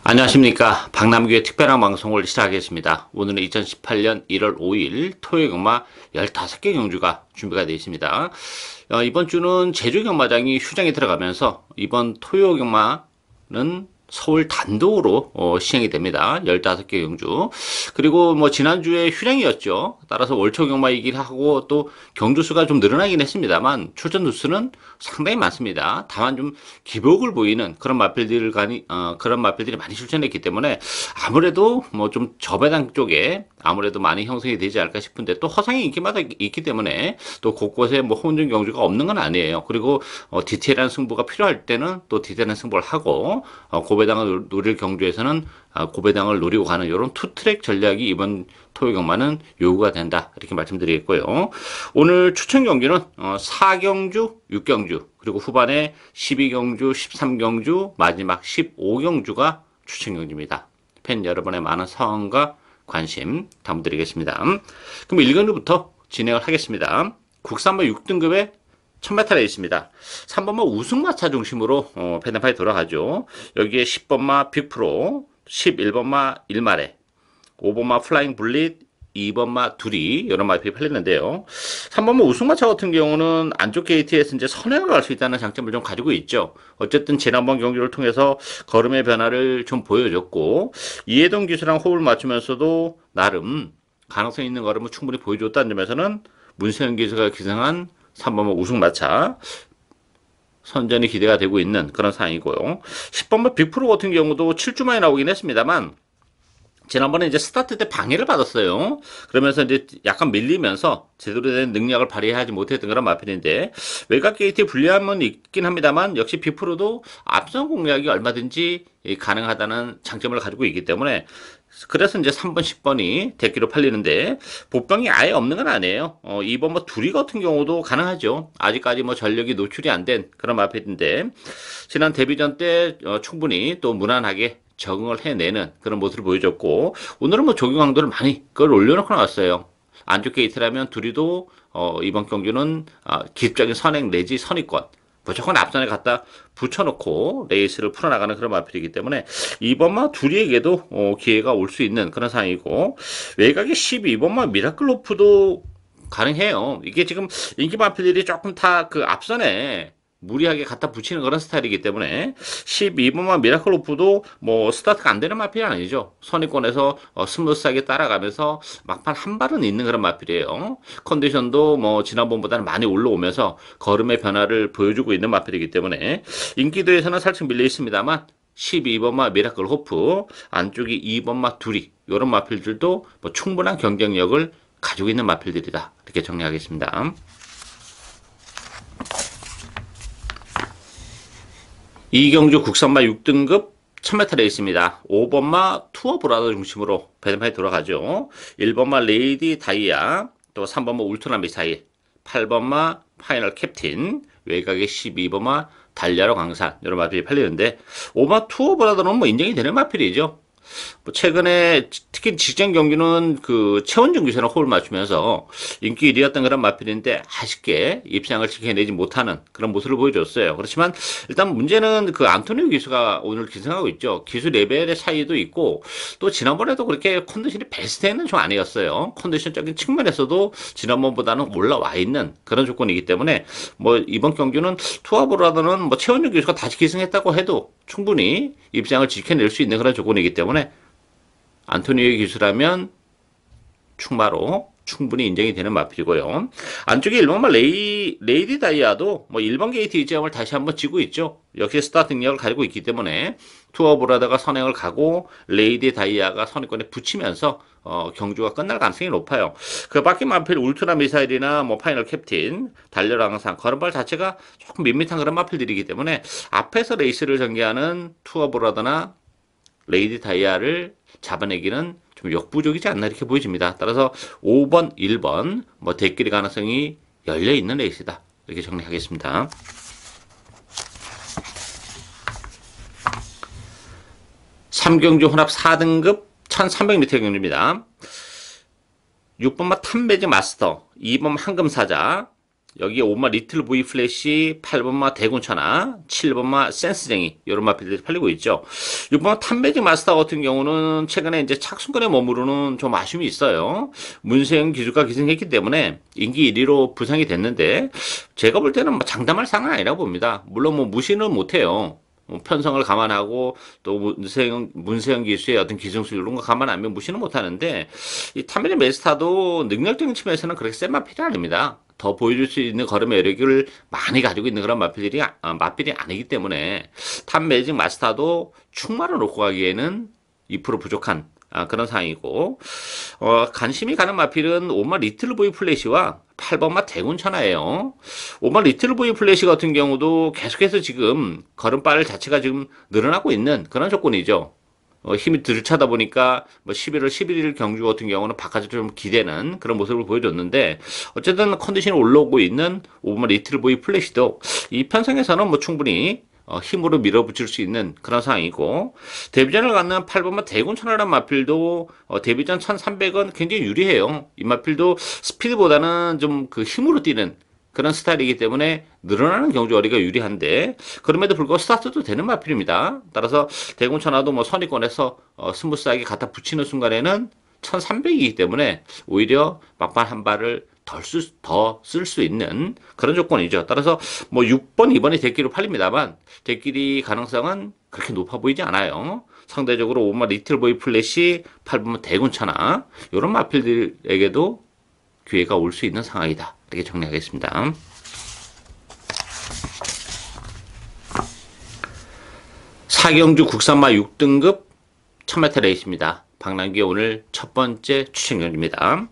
안녕하십니까. 박남규의 특별한 방송을 시작하겠습니다. 오늘은 2018년 1월 5일 토요 경마 15개 경주가 준비가 되어 있습니다. 이번 주는 제주 경마장이 휴장에 들어가면서 이번 토요 경마는 서울 단독으로 시행이 됩니다. 15개 경주. 그리고 뭐 지난주에 휴장이었죠. 따라서 월초 경마이긴 하고 또 경주 수가 좀 늘어나긴 했습니다만 출전 두수는 상당히 많습니다. 다만 좀 기복을 보이는 그런 그런 마필들이 많이 출전했기 때문에 아무래도 뭐 좀 저배당 쪽에 아무래도 많이 형성이 되지 않을까 싶은데 또 허상의 인기마다 있기 때문에 또 곳곳에 뭐 혼전 경주가 없는 건 아니에요. 그리고 디테일한 승부가 필요할 때는 또 디테일한 승부를 하고 고배당을 노릴 경주에서는 고배당을 노리고 가는 이런 투트랙 전략이 이번 토요 경마는 요구가 된다 이렇게 말씀드리겠고요. 오늘 추천 경주는 4경주, 6경주 그리고 후반에 12경주, 13경주 마지막 15경주가 추천 경주입니다. 팬 여러분의 많은 사랑과 관심 담아드리겠습니다. 그럼 1경주부터 진행을 하겠습니다. 국산마 6등급의 1000m에 있습니다. 3번마 우승마차 중심으로 펜던파이 돌아가죠. 여기에 10번마 빅프로, 11번마 일마레, 5번마 플라잉 블릿, 2번마 둘이 이런 마필이 팔리는데요. 3번마 우승마차 같은 경우는 안쪽 게이트에서 이제 선행을 갈 수 있다는 장점을 좀 가지고 있죠. 어쨌든 지난번 경기를 통해서 걸음의 변화를 좀 보여줬고 이해동 기수랑 호흡을 맞추면서도 나름 가능성 있는 걸음을 충분히 보여줬다는 점에서는 문세영 기수가 기승한 3번마 우승마차 선전이 기대가 되고 있는 그런 상황이고요. 10번마 빅프로 같은 경우도 7주 만에 나오긴 했습니다만 지난번에 이제 스타트 때 방해를 받았어요. 그러면서 이제 약간 밀리면서 제대로 된 능력을 발휘하지 못했던 그런 마필인데 외곽 게이트에 불리함은 있긴 합니다만 역시 빅프로도 앞선 공략이 얼마든지 가능하다는 장점을 가지고 있기 때문에 그래서 이제 3번, 10번이 대기로 팔리는데 보병이 아예 없는 건 아니에요. 2번 뭐 둘이 같은 경우도 가능하죠. 아직까지 뭐 전력이 노출이 안 된 그런 마필인데 지난 데뷔전 때 충분히 또 무난하게 적응을 해내는 그런 모습을 보여줬고 오늘은 뭐 적용 강도를 많이 그걸 올려놓고 나왔어요. 안쪽 게이트라면 둘이도 이번 경기는 기습적인 선행 내지 선입권 무조건 앞선에 갖다 붙여놓고 레이스를 풀어나가는 그런 마필이기 때문에 2번마 둘이에게도 기회가 올 수 있는 그런 상황이고 외곽에 12번마 미라클로프도 가능해요. 이게 지금 인기 마필들이 조금 다 그 앞선에 무리하게 갖다 붙이는 그런 스타일이기 때문에 12번만 미라클로프도 뭐 스타트가 안 되는 마필이 아니죠. 선입권에서 스무스하게 따라가면서 막판 한 발은 있는 그런 마필이에요. 컨디션도 뭐 지난번보다는 많이 올라오면서 걸음의 변화를 보여주고 있는 마필이기 때문에 인기도에서는 살짝 밀려 있습니다만 12번마 미라클 호프 안쪽이 2번마 둘이 이런 마필들도 뭐 충분한 경쟁력을 가지고 있는 마필들이다 이렇게 정리하겠습니다. 이경주 국산마 6등급 1000m 레이스입니다. 5번마 투어 브라더 중심으로 배드판이 돌아가죠. 1번마 레이디 다이아, 또 3번마 울트라 미사일, 8번마 파이널 캡틴, 외곽에 12번마 달려라 광산 이런 마필이 팔리는데 5번마 투어 브라더는 뭐 인정이 되는 마필이죠. 뭐 최근에 특히 직전 경기는 그 최원정 기사랑 호흡을 맞추면서 인기 1위였던 그런 마필인데 아쉽게 입상을 지켜내지 못하는 그런 모습을 보여줬어요. 그렇지만 일단 문제는 그 안토니오 기수가 오늘 기승하고 있죠. 기수 레벨의 차이도 있고 또 지난번에도 그렇게 컨디션이 베스트는 좀 아니었어요. 컨디션적인 측면에서도 지난번보다는 올라와 있는 그런 조건이기 때문에 뭐 이번 경기는 투어보라더는 뭐 최원정 기수가 다시 기승했다고 해도 충분히 입장을 지켜낼 수 있는 그런 조건이기 때문에 안토니오의 기수라면 충마로 충분히 인정이 되는 마필이고요. 안쪽에 1번마 레이디 다이아도 뭐 1번 게이트 이점을 다시 한번 지고 있죠. 역시 스타트 능력을 가지고 있기 때문에 투어보라다가 선행을 가고 레이디 다이아가 선행권에 붙이면서 경주가 끝날 가능성이 높아요. 그 밖에 마필 울트라 미사일이나 뭐 파이널 캡틴, 달려라 항상 걸음발 자체가 조금 밋밋한 그런 마필들이기 때문에 앞에서 레이스를 전개하는 투어보라다나 레이디 다이아를 잡아내기는 좀 역부족이지 않나 이렇게 보여집니다. 따라서 5번, 1번 뭐 대끼리 가능성이 열려있는 레이스다 이렇게 정리하겠습니다. 삼경주 혼합 4등급 1300m 경주입니다. 6번마 탐매직 마스터, 2번 황금사자, 여기에 5번 리틀 보이 플래시, 8번마 대군 천하, 7번마 센스쟁이 이런 마필들이 팔리고 있죠. 6번 탐매직 마스터 같은 경우는 최근에 이제 착순권에 머무르는 좀 아쉬움이 있어요. 문세영 기술가 기승했기 때문에 인기 1위로 부상이 됐는데 제가 볼 때는 뭐 장담할 상은 아니라고 봅니다. 물론 뭐 무시는 못해요. 편성을 감안하고 또 문세영 기수의 어떤 기승술 이런 거 감안하면 무시는 못하는데 이 타미리 메스타도 능력적인 측면에서는 그렇게 센 마필이 아닙니다. 더 보여줄 수 있는 걸음 매력을 많이 가지고 있는 그런 마필이 아니기 때문에 탑 매직 마스터도 충마를 놓고 가기에는 2% 부족한 그런 상황이고 관심이 가는 마필은 5번 리틀보이 플래시와 8번마 대군 천하예요. 5번 리틀보이 플래시 같은 경우도 계속해서 지금 걸음발 자체가 지금 늘어나고 있는 그런 조건이죠. 힘이 들차다 보니까 뭐 11월 11일 경주 같은 경우는 바깥으로 좀 기대는 그런 모습을 보여줬는데 어쨌든 컨디션이 올라오고 있는 5번 리틀보이 플래시도 이 편성에서는 뭐 충분히 힘으로 밀어붙일 수 있는 그런 상황이고 데뷔전을 갖는 8번마 대군 천하란 마필도 데뷔전 1300은 굉장히 유리해요. 이 마필도 스피드보다는 좀 그 힘으로 뛰는 그런 스타일이기 때문에 늘어나는 경주 어리가 유리한데 그럼에도 불구하고 스타트도 되는 마필입니다. 따라서 대군 천하도 뭐 선의권에서 스무스하게 갖다 붙이는 순간에는 1300이기 때문에 오히려 막판 한 발을 더 쓸 수 있는 그런 조건이죠. 따라서 뭐 6번, 2번이 대끼로 팔립니다만 대끼리 가능성은 그렇게 높아 보이지 않아요. 상대적으로 5번 리틀보이 플래시, 8번 대군 천하 이런 마필들에게도 기회가 올 수 있는 상황이다. 이렇게 정리하겠습니다. 4경주 국산마 6등급 1000m 레이스입니다. 박남기의 오늘 첫 번째 추천 경주입니다.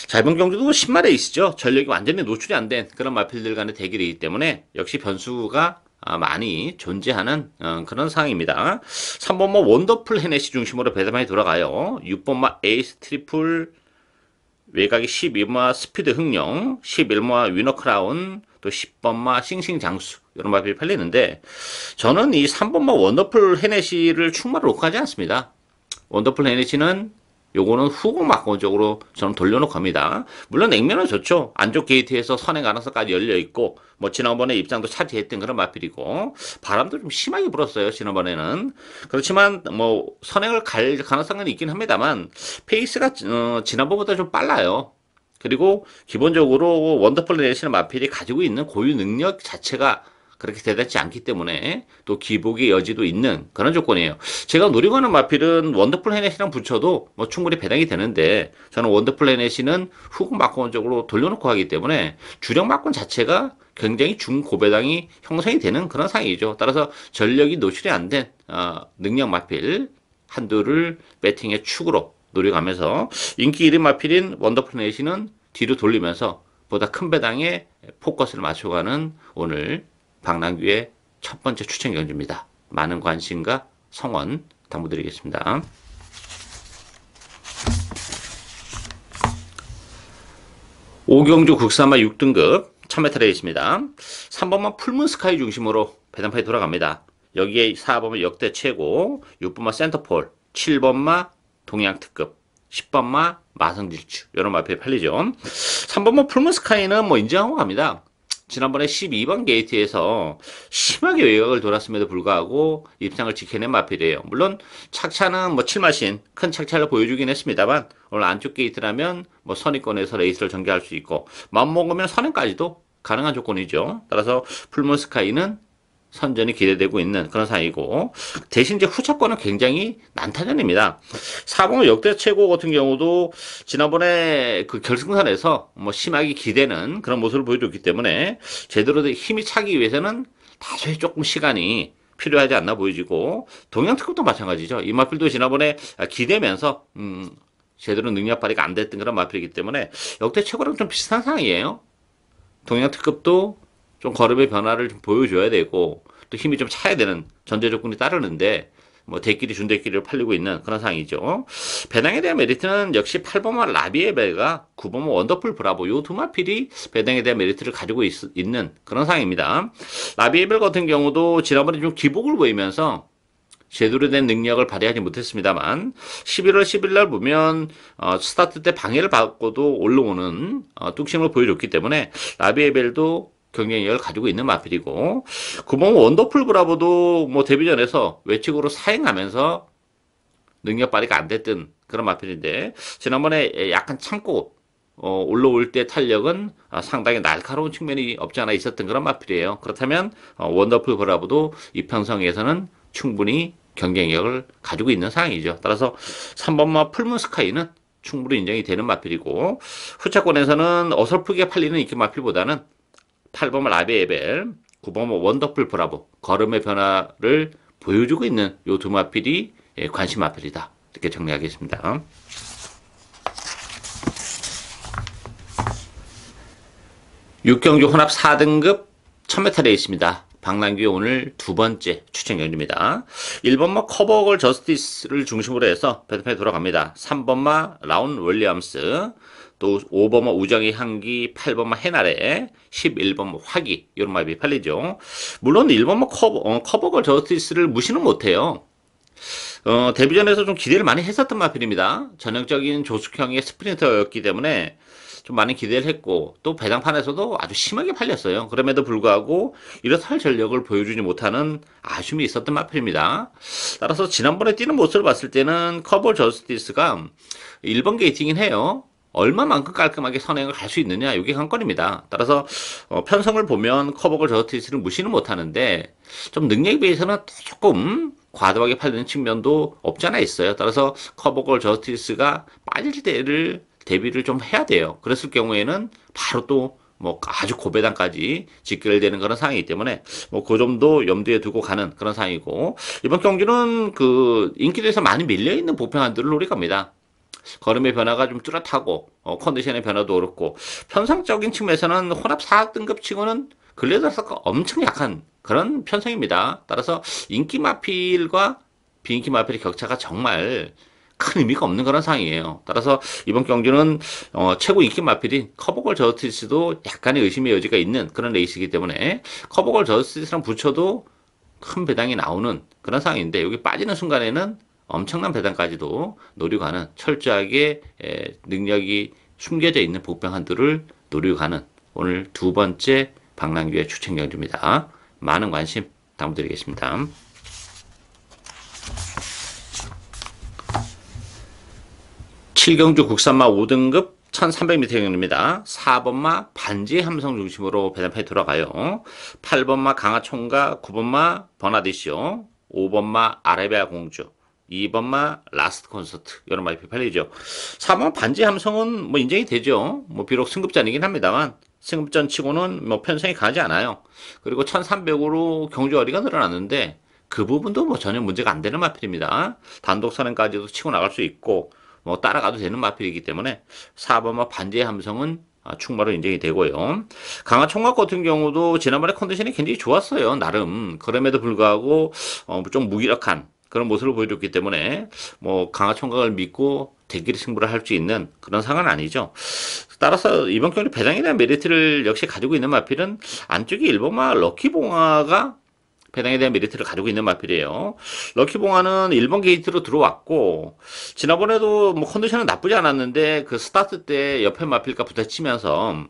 자, 이번 경주도 10마 레이스죠. 전력이 완전히 노출이 안 된 그런 마필들 간의 대결이기 때문에 역시 변수가 많이 존재하는 그런 상황입니다. 3번마 원더풀 헤네시 중심으로 배당이 돌아가요. 6번마 에이스 트리플 외곽이 12번마 스피드 흥룡, 11번마 위너 크라운, 또 10번마 싱싱 장수 이런 마필이 팔리는데 저는 이 3번마 원더풀 헤네시를 충마로 놓고 가지 않습니다. 원더풀 헤네시는 요거는 후공 막공적으로 저는 돌려놓고 갑니다. 물론 냉면은 좋죠. 안쪽 게이트에서 선행 가능성까지 열려있고 뭐 지난번에 입장도 차지했던 그런 마필이고 바람도 좀 심하게 불었어요. 지난번에는. 그렇지만 뭐 선행을 갈 가능성은 있긴 합니다만 페이스가 지난번보다 좀 빨라요. 그리고 기본적으로 원더풀 내시는 마필이 가지고 있는 고유 능력 자체가 그렇게 대단치 않기 때문에 또 기복의 여지도 있는 그런 조건이에요. 제가 노리고 하는 마필은 원더풀 헤넷이랑 붙여도 뭐 충분히 배당이 되는데 저는 원더풀 헤넷이는 후공 막공적으로 돌려놓고 하기 때문에 주력 막공 자체가 굉장히 중고배당이 형성이 되는 그런 상황이죠. 따라서 전력이 노출이 안 된 능력 마필 한두를 배팅의 축으로 노려가면서 인기 1위 마필인 원더풀 헤넷이는 뒤로 돌리면서 보다 큰 배당에 포커스를 맞춰가는 오늘 박남규의 첫 번째 추천 경주입니다. 많은 관심과 성원 당부드리겠습니다. 5경주 국산마 6등급 1000m 레이스입니다. 3번마 풀문스카이 중심으로 배당판이 돌아갑니다. 여기에 4번마 역대 최고, 6번마 센터폴, 7번마 동양특급, 10번마 마성질주 이런 마필이 팔리죠. 3번마 풀문스카이는 뭐 인정하고 갑니다. 지난번에 12번 게이트에서 심하게 외곽을 돌았음에도 불구하고 입상을 지켜낸 마필이에요. 물론 착차는 뭐 7마신 큰 착차를 보여주긴 했습니다만 오늘 안쪽 게이트라면 뭐 선의권에서 레이스를 전개할 수 있고 마음먹으면 선행까지도 가능한 조건이죠. 따라서 풀문스카이는 선전이 기대되고 있는 그런 상황이고 대신 이제 후차권은 굉장히 난타전입니다. 4번 역대 최고 같은 경우도 지난번에 그 결승선에서 뭐 심하게 기대는 그런 모습을 보여줬기 때문에 제대로 힘이 차기 위해서는 다소의 조금 시간이 필요하지 않나 보여지고 동양특급도 마찬가지죠. 이 마필도 지난번에 기대면서 제대로 능력 발휘가 안 됐던 그런 마필이기 때문에 역대 최고랑 좀 비슷한 상황이에요. 동양특급도 좀 걸음의 변화를 좀 보여줘야 되고 또 힘이 좀 차야 되는 전제 조건이 따르는데 뭐 대끼리 준대끼리를 팔리고 있는 그런 상황이죠. 배당에 대한 메리트는 역시 8번마 라비에벨과 9번마 원더풀 브라보 요 두 마필이 배당에 대한 메리트를 가지고 있는 그런 상황입니다. 라비에벨 같은 경우도 지난번에 좀 기복을 보이면서 제대로 된 능력을 발휘하지 못했습니다만 11월 10일 날 보면 스타트 때 방해를 받고도 올라오는 뚝심을 보여줬기 때문에 라비에벨도 경쟁력을 가지고 있는 마필이고 9번 원더풀 브라보도 뭐 데뷔전에서 외측으로 사행하면서 능력 발휘가 안 됐던 그런 마필인데 지난번에 약간 참고 올라올 때 탄력은 상당히 날카로운 측면이 없지 않아 있었던 그런 마필이에요. 그렇다면 원더풀 브라보도 이평성에서는 충분히 경쟁력을 가지고 있는 상황이죠. 따라서 3번마 풀문 스카이는 충분히 인정이 되는 마필이고 후차권에서는 어설프게 팔리는 인기 마필보다는 8번마 라비에벨, 9번마 원더풀 브라보 걸음의 변화를 보여주고 있는 이 두 마필이 관심 마필이다. 이렇게 정리하겠습니다. 6경주 혼합 4등급 1000m 레이스입니다. 박남규 오늘 두 번째 추천 경주입니다. 1번마 커버걸 저스티스를 중심으로 해서 배드판에 돌아갑니다. 3번마 라운 윌리엄스, 또 5번마 우정의 향기, 8번마 해나래, 11번마 화기 이런 마음이 팔리죠. 물론 1번마 커버걸 저스티스를 무시는 못해요. 데뷔전에서 좀 기대를 많이 했었던 마필입니다. 전형적인 조숙형의 스프린터였기 때문에 좀 많은 기대를 했고 또 배당판에서도 아주 심하게 팔렸어요. 그럼에도 불구하고 이렇다 할 전력을 보여주지 못하는 아쉬움이 있었던 마필입니다. 따라서 지난번에 뛰는 모습을 봤을 때는 커버 저스티스가 1번 게이팅이긴 해요. 얼마만큼 깔끔하게 선행을 갈 수 있느냐 이게 관건입니다. 따라서 편성을 보면 커버걸 저스티스를 무시는 못하는데 좀 능력에 비해서는 조금 과도하게 팔리는 측면도 없지 않아 있어요. 따라서 커버걸 저스티스가 빠질 때를 대비를 좀 해야 돼요. 그랬을 경우에는 바로 또 뭐 아주 고배당까지 직결되는 그런 상황이기 때문에 뭐 그 점도 염두에 두고 가는 그런 상황이고 이번 경주는 그 인기도에서 많이 밀려 있는 보평한들을 노려갑니다. 걸음의 변화가 좀 뚜렷하고 컨디션의 변화도 그렇고 편성적인 측면에서는 혼합 4등급 치고는 근래 들어서 엄청 약한 그런 편성입니다. 따라서 인기 마필과 비인기 마필의 격차가 정말 큰 의미가 없는 그런 상황이에요. 따라서 이번 경주는 최고 인기 마필인 커버걸 저스티스도 약간의 의심의 여지가 있는 그런 레이스이기 때문에 커버걸 저스티스랑 붙여도 큰 배당이 나오는 그런 상황인데 여기 빠지는 순간에는 엄청난 배당까지도 노리고 가는 철저하게 능력이 숨겨져 있는 복병한들을 노리고 가는 오늘 두 번째 박남규의 추천 경주입니다. 많은 관심 당부드리겠습니다. 7경주 국산마 5등급 1300m 경주입니다. 4번마 반지의 함성 중심으로 배당판에 돌아가요. 8번마 강하총과 9번마 버나디시오, 5번마 아라비아 공주, 2번마 라스트 콘서트 이런 말이 팔리죠. 4번 반지의 함성은 뭐 인정이 되죠. 뭐 비록 승급전이긴 합니다만 승급전 치고는 뭐 편성이 가지 않아요. 그리고 1300으로 경주 어리가 늘어났는데 그 부분도 뭐 전혀 문제가 안 되는 마필입니다. 단독 선행까지도 치고 나갈 수 있고 뭐 따라가도 되는 마필이기 때문에 4번마 반지의 함성은 충마로 인정이 되고요. 강화 총각 같은 경우도 지난번에 컨디션이 굉장히 좋았어요. 나름. 그럼에도 불구하고 좀 무기력한 그런 모습을 보여줬기 때문에 뭐 강화 총각을 믿고 대결 승부를 할 수 있는 그런 상황은 아니죠. 따라서 이번 경기 배당에 대한 메리트를 역시 가지고 있는 마필은 안쪽에 1번마 럭키봉화가 배당에 대한 메리트를 가지고 있는 마필이에요. 럭키봉화는 1번 게이트로 들어왔고 지난번에도 뭐 컨디션은 나쁘지 않았는데 그 스타트 때 옆에 마필과 부딪히면서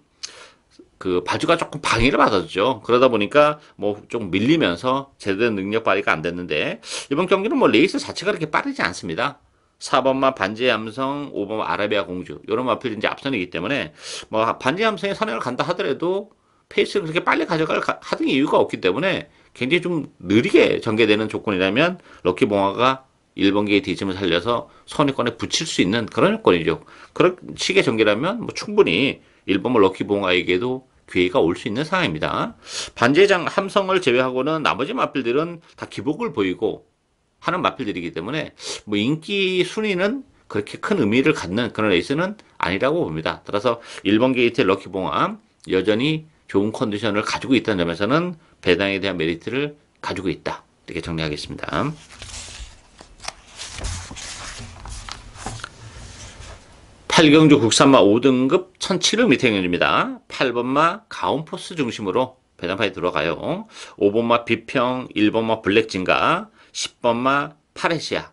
그 바주가 조금 방해를 받았죠. 그러다 보니까 뭐 좀 밀리면서 제대로 능력 발휘가 안 됐는데 이번 경기는 뭐 레이스 자체가 그렇게 빠르지 않습니다. 4번마 반지의 함성, 5번마 아라비아 공주 이런 마필이 이제 앞선이기 때문에 뭐 반지의 함성에 선행을 간다 하더라도 페이스를 그렇게 빨리 가져갈 하등 이유가 없기 때문에 굉장히 좀 느리게 전개되는 조건이라면 럭키봉화가 1번 게이트 이점을 살려서 선행권에 붙일 수 있는 그런 조건이죠. 그런 식의 전개라면 뭐 충분히 1번마 럭키봉화에게도 기회가 올 수 있는 상황입니다. 반지의 함성을 제외하고는 나머지 마필들은 다 기복을 보이고 하는 마필들이기 때문에 뭐 인기 순위는 그렇게 큰 의미를 갖는 그런 레이스는 아니라고 봅니다. 따라서 1번 게이트의 럭키봉화 여전히 좋은 컨디션을 가지고 있다는 점에서는 배당에 대한 메리트를 가지고 있다. 이렇게 정리하겠습니다. 8경주 국산마 5등급 1700m 경주입니다. 8번마 가온포스 중심으로 배당판에 들어가요. 5번마 비평, 1번마 블랙진가, 10번마 파레시아.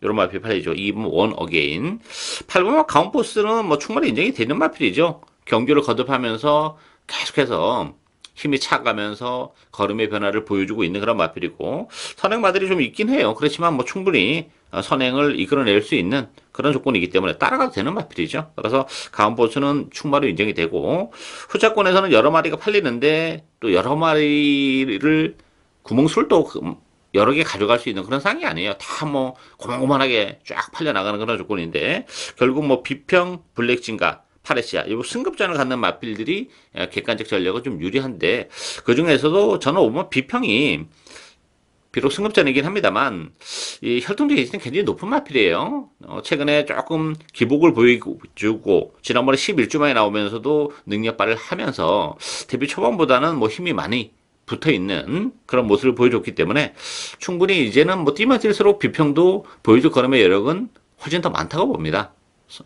요런 마필 팔리죠. 2번 원 어게인. 8번마 가운포스는 뭐 충분히 인정이 되는 마필이죠. 경주를 거듭하면서 계속해서 힘이 차가면서 걸음의 변화를 보여주고 있는 그런 마필이고, 선행마들이 좀 있긴 해요. 그렇지만 뭐 충분히 선행을 이끌어낼 수 있는 그런 조건이기 때문에 따라가도 되는 마필이죠. 그래서 가운보스는 충마로 인정이 되고, 후차권에서는 여러 마리가 팔리는데 또 여러 마리를 구멍술 도 여러 개 가져갈 수 있는 그런 상황이 아니에요. 다 뭐 고만고만하게 쫙 팔려나가는 그런 조건인데, 결국 뭐 비평, 블랙진과 파레시아, 이 승급전을 갖는 마필들이 객관적 전력은 좀 유리한데, 그 중에서도 저는 오번 비평이 비록 승급전이긴 합니다만 이 혈통적 게이지는 굉장히 높은 마필이에요. 최근에 조금 기복을 보여주고 지난번에 11주 만에 나오면서도 능력 발휘를 하면서 데뷔 초반보다는 뭐 힘이 많이 붙어 있는 그런 모습을 보여줬기 때문에 충분히 이제는 뭐 뛰면 뛸수록 비평도 보여줄 걸음의 여력은 훨씬 더 많다고 봅니다.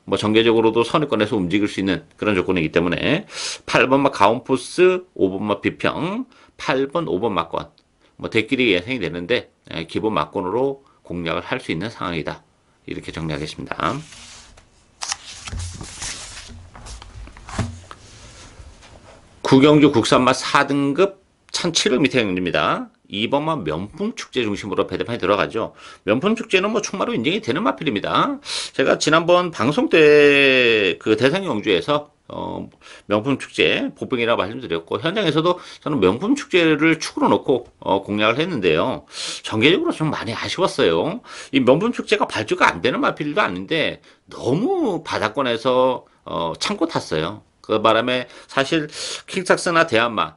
뭐 정계적으로도 선의권에서 움직일 수 있는 그런 조건이기 때문에 8번마 가운포스, 5번마 비평, 8번, 5번 막권 뭐 대끼리 예상이 되는데 기본 막권으로 공략을 할 수 있는 상황이다. 이렇게 정리하겠습니다. 구경주 국산맛 4등급 1700m 경주입니다. 2번만 명품축제 중심으로 배대판이 들어가죠. 명품축제는 뭐 충마로 인정이 되는 마필입니다. 제가 지난번 방송 때 그 대상 경주에서 명품축제 복병이라고 말씀드렸고, 현장에서도 저는 명품축제를 축으로 놓고 공략을 했는데요. 전개적으로 좀 많이 아쉬웠어요. 이 명품축제가 발주가 안 되는 마필도 아닌데 너무 바닥권에서 참고 탔어요. 그 바람에 사실 킹삭스나 대한마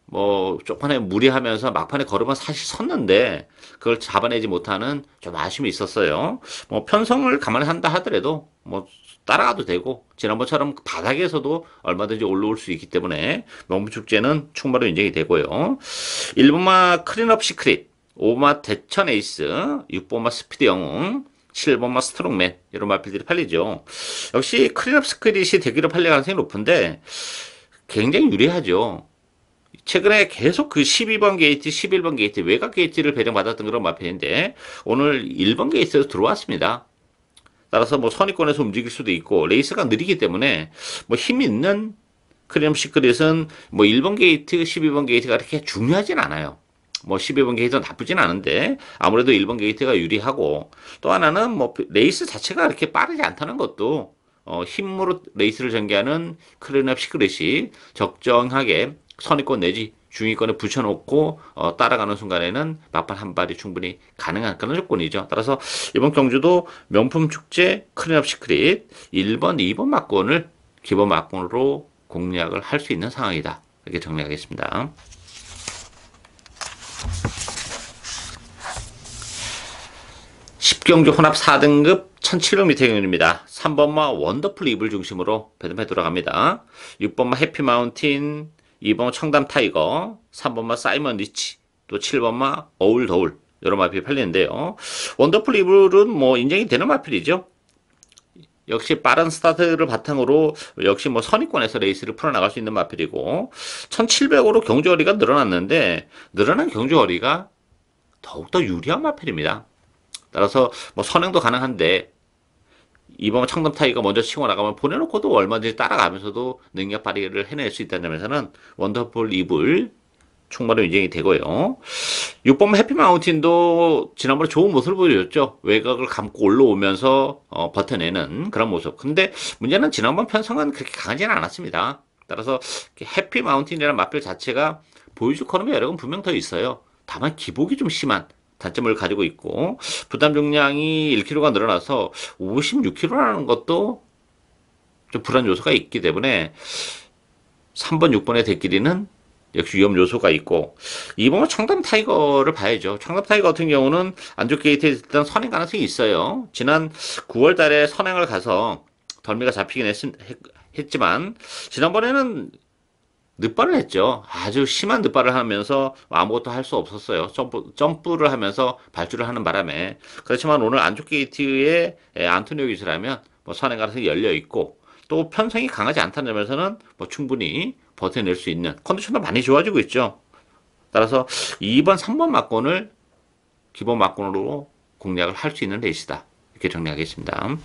뭐 쪽판에 무리하면서 막판에 걸으면 사실 섰는데 그걸 잡아내지 못하는 좀 아쉬움이 있었어요. 뭐 편성을 감안한다 하더라도 뭐 따라가도 되고 지난번처럼 바닥에서도 얼마든지 올라올 수 있기 때문에 명부축제는 충분히 인정이 되고요. 1번마 클린업 시크릿, 5번마 대천 에이스, 6번마 스피드 영웅, 7번마 스트롱맨 이런 마필들이 팔리죠. 역시 클린업 시크릿이 대기로 팔릴 가능성이 높은데 굉장히 유리하죠. 최근에 계속 그 12번 게이트, 11번 게이트, 외곽 게이트를 배정받았던 그런 마필인데 오늘 1번 게이트에서 들어왔습니다. 따라서 뭐 선의권에서 움직일 수도 있고 레이스가 느리기 때문에 뭐 힘 있는 크리엄 시크릿은 뭐 1번 게이트, 12번 게이트가 그렇게 중요하진 않아요. 뭐 12번 게이트는 나쁘진 않은데 아무래도 1번 게이트가 유리하고, 또 하나는 뭐 레이스 자체가 그렇게 빠르지 않다는 것도 힘으로 레이스를 전개하는 크리엄 시크릿이 적정하게 선의권 내지 중위권에 붙여놓고 따라가는 순간에는 막판 한 발이 충분히 가능한 그런 조건이죠. 따라서 이번 경주도 명품 축제 클린업 시크릿 1번, 2번 막권을 기본 막권으로 공략을 할 수 있는 상황이다. 이렇게 정리하겠습니다. 십경주 혼합 4등급 1700m 경주입니다. 3번마 원더풀 이블 중심으로 배드판에 돌아갑니다. 6번마 해피 마운틴, 2번 청담 타이거, 3번마 사이먼 리치, 또 7번마 어울 더울 여러 마필이 팔리는데요. 원더풀 이블은 뭐 인정이 되는 마필이죠. 역시 빠른 스타트를 바탕으로 역시 뭐 선의권에서 레이스를 풀어나갈 수 있는 마필이고, 1700으로 경주거리가 늘어났는데 늘어난 경주거리가 더욱더 유리한 마필입니다. 따라서 뭐 선행도 가능한데 이번 청담 타이거 먼저 치고 나가면 보내놓고도 얼마든지 따라가면서도 능력 발휘를 해낼 수 있다는 점에서는 원더풀 이블 충분히 인정이 되고요. 6번 해피 마운틴도 지난번에 좋은 모습을 보여줬죠. 외곽을 감고 올라오면서 버텨내는 그런 모습. 근데 문제는 지난번 편성은 그렇게 강하지는 않았습니다. 따라서 해피 마운틴이라는 마필 자체가 보여줄 걸음의 여력은 분명 더 있어요. 다만 기복이 좀 심한 단점을 가지고 있고, 부담 중량이 1kg가 늘어나서 56kg라는 것도 좀 불안 요소가 있기 때문에 3번, 6번의 대끼리는 역시 위험 요소가 있고, 2번은 청담 타이거를 봐야죠. 청담 타이거 같은 경우는 안쪽 게이트에 일단 선행 가능성이 있어요. 지난 9월 달에 선행을 가서 덜미가 잡히긴 했지만 지난번에는 늦발을 했죠. 아주 심한 늦발을 하면서 아무것도 할 수 없었어요. 점프를 하면서 발주를 하는 바람에. 그렇지만 오늘 안쪽 게이트에 안토니오 기수라면 뭐 선행 가능성이 열려 있고, 또 편성이 강하지 않다는 점에서는 뭐 충분히 버텨낼 수 있는 컨디션도 많이 좋아지고 있죠. 따라서 2번, 3번 막권을 기본 막권으로 공략을 할 수 있는 레이스다. 이렇게 정리하겠습니다.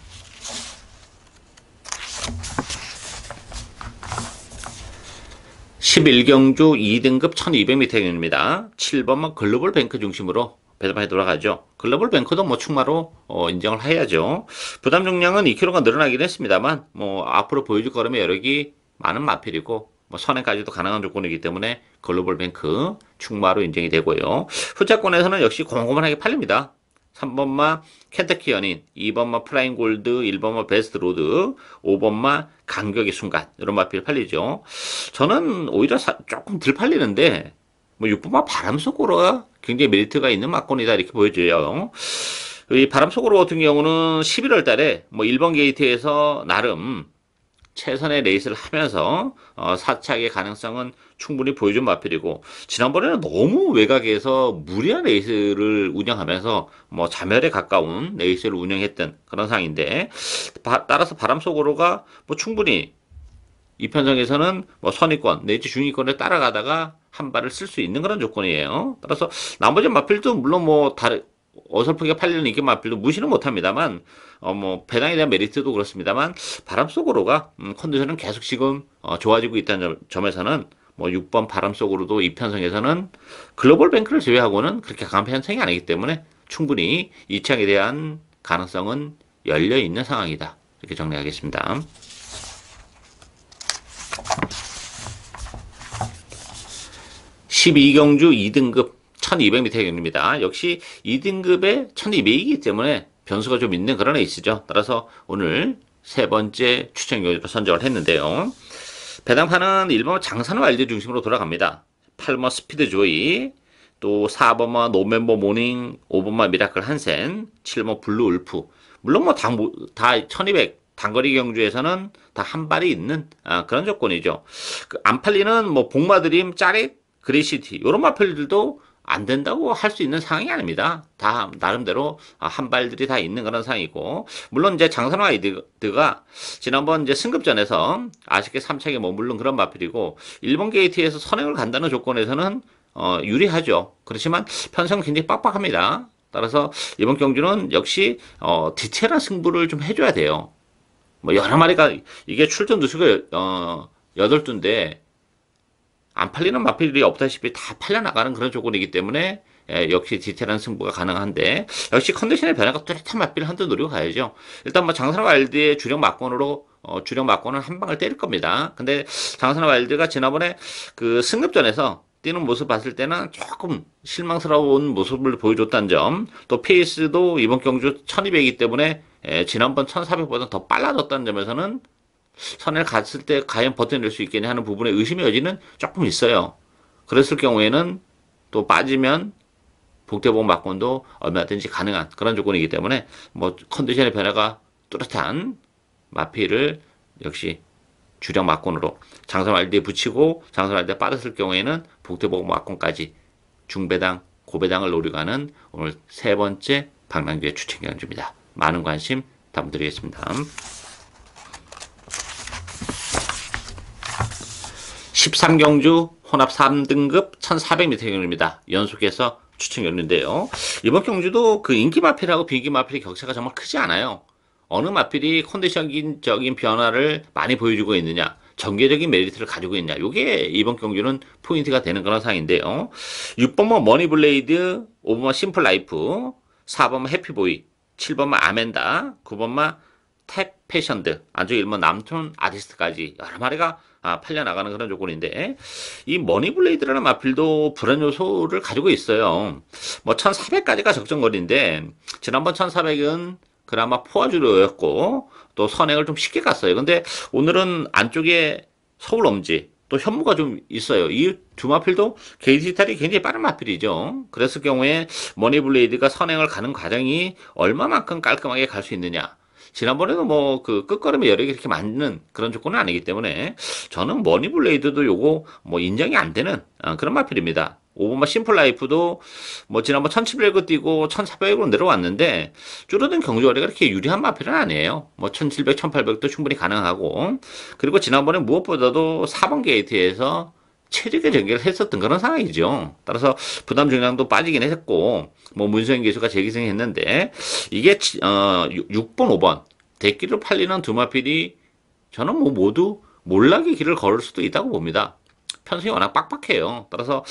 11경주 2등급 1200m 경입니다. 7번만 글로벌 뱅크 중심으로 배당이 돌아가죠. 글로벌 뱅크도 뭐 충마로 인정을 해야죠. 부담 중량은 2kg가 늘어나긴 했습니다만 뭐 앞으로 보여줄 거라면 여력이 많은 마필이고 뭐 선행까지도 가능한 조건이기 때문에 글로벌 뱅크 충마로 인정이 되고요. 후차권에서는 역시 고만고만하게 팔립니다. 3번마 켄터키 연인, 2번마 프라임 골드, 1번마 베스트 로드, 5번마 간격의 순간 이런 마필 팔리죠. 저는 오히려 조금 덜 팔리는데 뭐 6번마 바람 속으로가 굉장히 메리트가 있는 막권이다 이렇게 보여져요. 이 바람 속으로 같은 경우는 11월 달에 뭐 1번 게이트에서 나름 최선의 레이스를 하면서 사착의 가능성은 충분히 보여준 마필이고 지난번에는 너무 외곽에서 무리한 레이스를 운영하면서 뭐 자멸에 가까운 레이스를 운영했던 그런 상황인데 따라서 바람 속으로가 뭐 충분히 이 편성에서는 뭐 선의권 내지 중위권에 따라가다가 한 발을 쓸 수 있는 그런 조건이에요. 따라서 나머지 마필도 물론 뭐 다른 어설프게 팔리는 인기 마필도 무시는 못합니다만 뭐 배당에 대한 메리트도 그렇습니다만 바람 속으로가 컨디션은 계속 지금 좋아지고 있다는 점에서는 뭐 6번 바람 속으로도 이 편성에서는 글로벌 뱅크를 제외하고는 그렇게 강한 편성이 아니기 때문에 충분히 이 차에 대한 가능성은 열려 있는 상황이다. 이렇게 정리하겠습니다. 12경주 2등급 1200m 경입니다. 역시 2등급에 1200이기 때문에 변수가 좀 있는 그런 레이스죠. 따라서 오늘 세 번째 추천 경주로 선정을 했는데요. 배당판은 1번 장산호 알드 중심으로 돌아갑니다. 8번 스피드 조이, 또 4번만 노멤버 모닝, 5번만 미라클 한센, 7번 블루 울프. 물론 뭐 다 1200 단거리 경주에서는 다 한 발이 있는 그런 조건이죠. 안 팔리는 뭐 복마드림, 짜릿, 그레이시티 이런 마필들도 안 된다고 할 수 있는 상황이 아닙니다. 다 나름대로 한 발들이 다 있는 그런 상황이고 물론 이제 장산호 아이드가 지난번 이제 승급전에서 아쉽게 3차에 머무른 그런 마필이고 일본 게이트에서 선행을 간다는 조건에서는 유리하죠. 그렇지만 편성은 굉장히 빡빡합니다. 따라서 이번 경주는 역시 디테일한 승부를 좀 해줘야 돼요. 뭐 여러 마리가 이게 출전 누수가 8두인데 안 팔리는 마필이 없다시피 다 팔려나가는 그런 조건이기 때문에 역시 디테일한 승부가 가능한데 역시 컨디션의 변화가 뚜렷한 마필을 한두 노리고 가야죠. 일단 뭐 장산호 와일드의 주력 막권으로 주력 막권은 한 방을 때릴 겁니다. 근데 장산호 와일드가 지난번에 그 승급전에서 뛰는 모습 봤을 때는 조금 실망스러운 모습을 보여줬다는 점, 또 페이스도 이번 경주 1200이기 때문에 지난번 1400보다 더 빨라졌다는 점에서는 선을 갔을 때 과연 버텨낼 수 있겠냐 하는 부분에 의심의 여지는 조금 있어요. 그랬을 경우에는 또 빠지면 복대보험 막권도 얼마든지 가능한 그런 조건이기 때문에 뭐 컨디션의 변화가 뚜렷한 마필을 역시 주력 막권으로 장선 알드에 붙이고 장선 알드에 빠졌을 경우에는 복대보험 막권까지 중배당, 고배당을 노리고 가는 오늘 세 번째 방랑주의 추천 경주입니다. 많은 관심 부탁드리겠습니다. 13경주 혼합 3등급 1400m 경주입니다. 연속해서 추천 경주인데요. 이번 경주도 그 인기 마필하고 비인기 마필의 격차가 정말 크지 않아요. 어느 마필이 컨디션적인 변화를 많이 보여주고 있느냐, 전개적인 메리트를 가지고 있냐, 이게 이번 경주는 포인트가 되는 그런 상황인데요. 6번만 머니블레이드, 5번만 심플라이프, 4번만 해피보이, 7번만 아멘다, 9번만 탭 패션드, 안쪽 1번 남톤 아티스트까지 여러 마리가 팔려나가는 그런 조건인데 이 머니블레이드라는 마필도 불안 요소를 가지고 있어요. 뭐 1400까지가 적정거리인데 지난번 1400은 그나마 포화주로였고 또 선행을 좀 쉽게 갔어요. 근데 오늘은 안쪽에 서울 엄지 또 현무가 좀 있어요. 이 두 마필도 게이지 탈이 굉장히 빠른 마필이죠. 그랬을 경우에 머니블레이드가 선행을 가는 과정이 얼마만큼 깔끔하게 갈 수 있느냐. 지난번에도 뭐 그 끝걸음의 여력이 그렇게 맞는 그런 조건은 아니기 때문에 저는 머니블레이드도 요거 뭐 인정이 안 되는 그런 마필입니다. 5번마 심플라이프도 뭐 지난번 1700을 뛰고 1400으로 내려왔는데 줄어든 경주거리가 그렇게 유리한 마필은 아니에요. 뭐 1700, 1800도 충분히 가능하고 그리고 지난번에 무엇보다도 4번 게이트에서 최적의 전개를 했었던 그런 상황이죠. 따라서 부담 중량도 빠지긴 했고, 뭐 문서영 기수가 재기승했는데, 이게 6번, 5번 대기로 팔리는 두 마필이 저는 뭐 모두 몰락의 길을 걸을 수도 있다고 봅니다. 편성이 워낙 빡빡해요. 따라서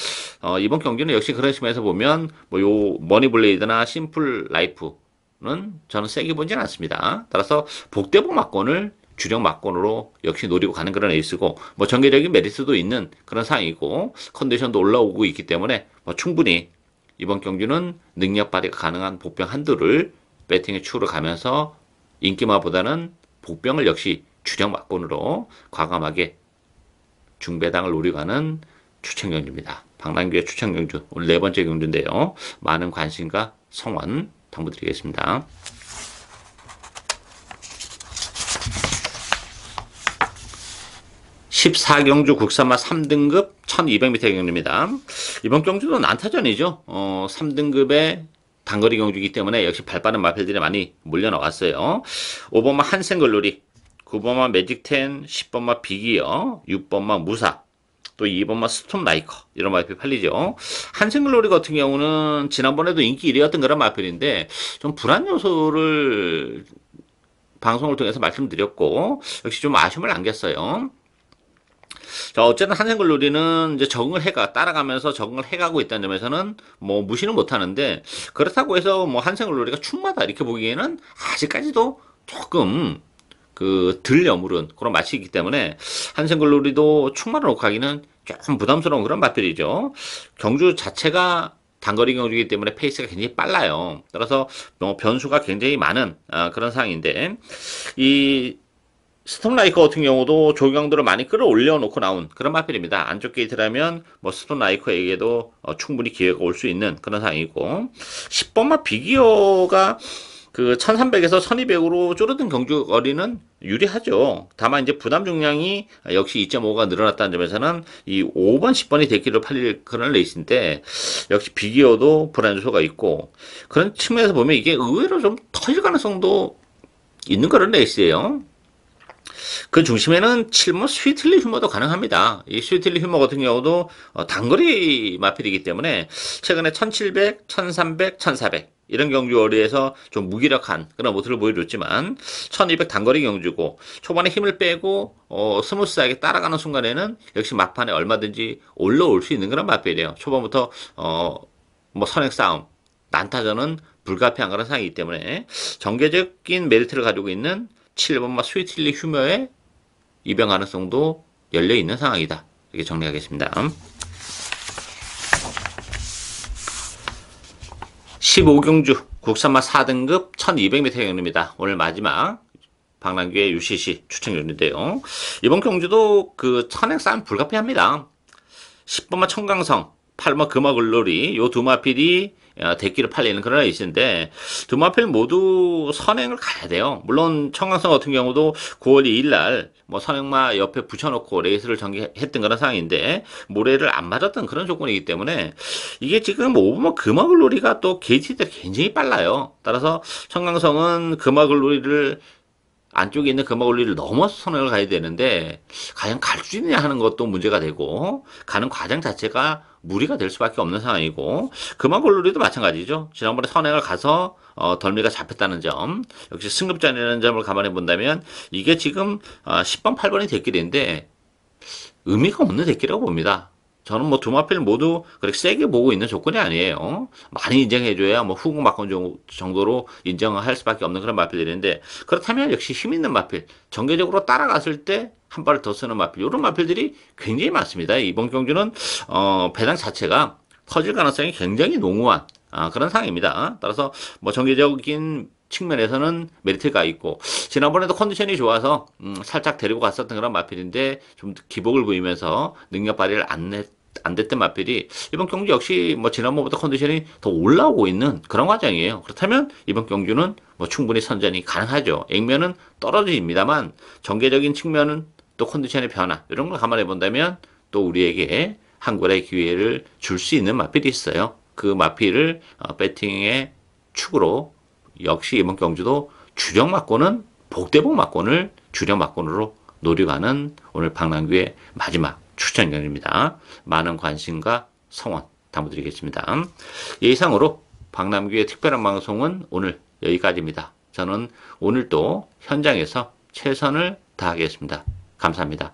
이번 경기는 역시 그런 측면에서 보면 뭐 요 머니블레이드나 심플 라이프는 저는 세게 보지는 않습니다. 따라서 복대복 막권을 주력 막권으로 역시 노리고 가는 그런 에이스고 뭐 전개적인 메리트도 있는 그런 상황이고 컨디션도 올라오고 있기 때문에 뭐 충분히 이번 경기는 능력 발휘가 가능한 복병 한두를 배팅의 축으로 가면서 인기마보다는 복병을 역시 주력 막권으로 과감하게 중배당을 노리고 가는 추천 경주입니다. 박남규의 추천 경주 오늘 네 번째 경주인데요. 많은 관심과 성원 당부드리겠습니다. 14경주 국산마 3등급 1200m 경주입니다. 이번 경주는 난타전이죠. 3등급의 단거리 경주이기 때문에 역시 발빠른 마필들이 많이 몰려 나왔어요. 5번마 한생글로리, 9번마 매직10, 10번마 비기어, 6번마 무사, 또 2번마 스톰 라이커 이런 마필 팔리죠. 한생글로리 같은 경우는 지난번에도 인기 1위였던 그런 마필인데 좀 불안 요소를 방송을 통해서 말씀드렸고 역시 좀 아쉬움을 남겼어요. 자, 어쨌든 한생글로리는 이제 적응을 따라가면서 적응을 해가고 있다는 점에서는 뭐 무시는 못하는데 그렇다고 해서 뭐 한생글로리가 충마다 이렇게 보기에는 아직까지도 조금 덜 여물은 그런 맛이기 때문에 한생글로리도 충마를 놓고 가기는 조금 부담스러운 그런 맛들이죠. 경주 자체가 단거리 경주이기 때문에 페이스가 굉장히 빨라요. 따라서 변수가 굉장히 많은 그런 상황인데 이 스톰라이커 같은 경우도 조경도를 많이 끌어올려 놓고 나온 그런 마필입니다. 안쪽 게이트라면 뭐 스톰라이커에게도 충분히 기회가 올 수 있는 그런 상황이고 10번마 비기어가 1300에서 1200으로 줄어든 경주 거리는 유리하죠. 다만 이제 부담 중량이 역시 2.5가 늘어났다는 점에서는 이 5번, 10번이 대기로 팔릴 그런 레이스인데 역시 비기어도 불안 요소가 있고 그런 측면에서 보면 이게 의외로 좀 터질 가능성도 있는 그런 레이스예요. 그 중심에는 7번 스위틀리 휴머도 가능합니다. 이 스위틀리 휴머 같은 경우도 단거리 마필이기 때문에 최근에 1700, 1300, 1400 이런 경주거리에서 좀 무기력한 그런 모습을 보여줬지만 1200 단거리 경주고 초반에 힘을 빼고 스무스하게 따라가는 순간에는 역시 막판에 얼마든지 올라올 수 있는 그런 마필이에요. 초반부터 뭐 선행 싸움, 난타전은 불가피한 그런 상황이기 때문에 전개적인 메리트를 가지고 있는 7번마 스위틀리 휴머의 입양 가능성도 열려있는 상황이다. 이렇게 정리하겠습니다. 15경주 국산마 4등급 1200m 경주입니다. 오늘 마지막 박남규의 UCC 추천 경주인데요. 이번 경주도 선행 싸움 불가피합니다. 10번마 청강성, 8번마 금화글로리 요 두 마필이 대기를 팔리는 그런 레이스인데 두 마필 모두 선행을 가야 돼요. 물론 청강성 같은 경우도 9월 2일날 뭐 선행마 옆에 붙여놓고 레이스를 전개했던 그런 상황인데 모래를 안 맞았던 그런 조건이기 때문에 이게 지금 5번마 금화글로리가 또 게이트들이 굉장히 빨라요. 따라서 청강성은 금화글로리를 안쪽에 있는 금화글로리를 넘어서 선행을 가야 되는데 과연 갈 수 있느냐 하는 것도 문제가 되고 가는 과정 자체가 무리가 될 수밖에 없는 상황이고 금화글로리도 마찬가지죠. 지난번에 선행을 가서 덜미가 잡혔다는 점 역시 승급전이라는 점을 감안해 본다면 이게 지금 10번 8번이 대길인데 의미가 없는 대길이라고 봅니다. 저는 뭐 두 마필 모두 그렇게 세게 보고 있는 조건이 아니에요. 많이 인정해줘야 뭐 후공 막건 정도로 인정할 수밖에 없는 그런 마필들인데 그렇다면 역시 힘 있는 마필 전개적으로 따라갔을 때 한 발을 더 쓰는 마필 이런 마필들이 굉장히 많습니다. 이번 경주는 배당 자체가 터질 가능성이 굉장히 농후한 그런 상황입니다. 따라서 뭐 전개적인 측면에서는 메리트가 있고 지난번에도 컨디션이 좋아서 살짝 데리고 갔었던 그런 마필인데 좀 기복을 보이면서 능력 발휘를 안 됐던 마필이 이번 경주 역시 뭐 지난번보다 컨디션이 더 올라오고 있는 그런 과정이에요. 그렇다면 이번 경주는 뭐 충분히 선전이 가능하죠. 액면은 떨어집니다만 전개적인 측면은 또 컨디션의 변화 이런 걸 감안해 본다면 또 우리에게 한 골의 기회를 줄 수 있는 마필이 있어요. 그 마필을 배팅의 축으로 역시 이번 경주도 주력 막권은 복대복 막권을 주력 막권으로 노려가는 오늘 박남규의 마지막 추천 경기입니다. 많은 관심과 성원 당부드리겠습니다. 이상으로 박남규의 특별한 방송은 오늘 여기까지입니다. 저는 오늘도 현장에서 최선을 다하겠습니다. 감사합니다.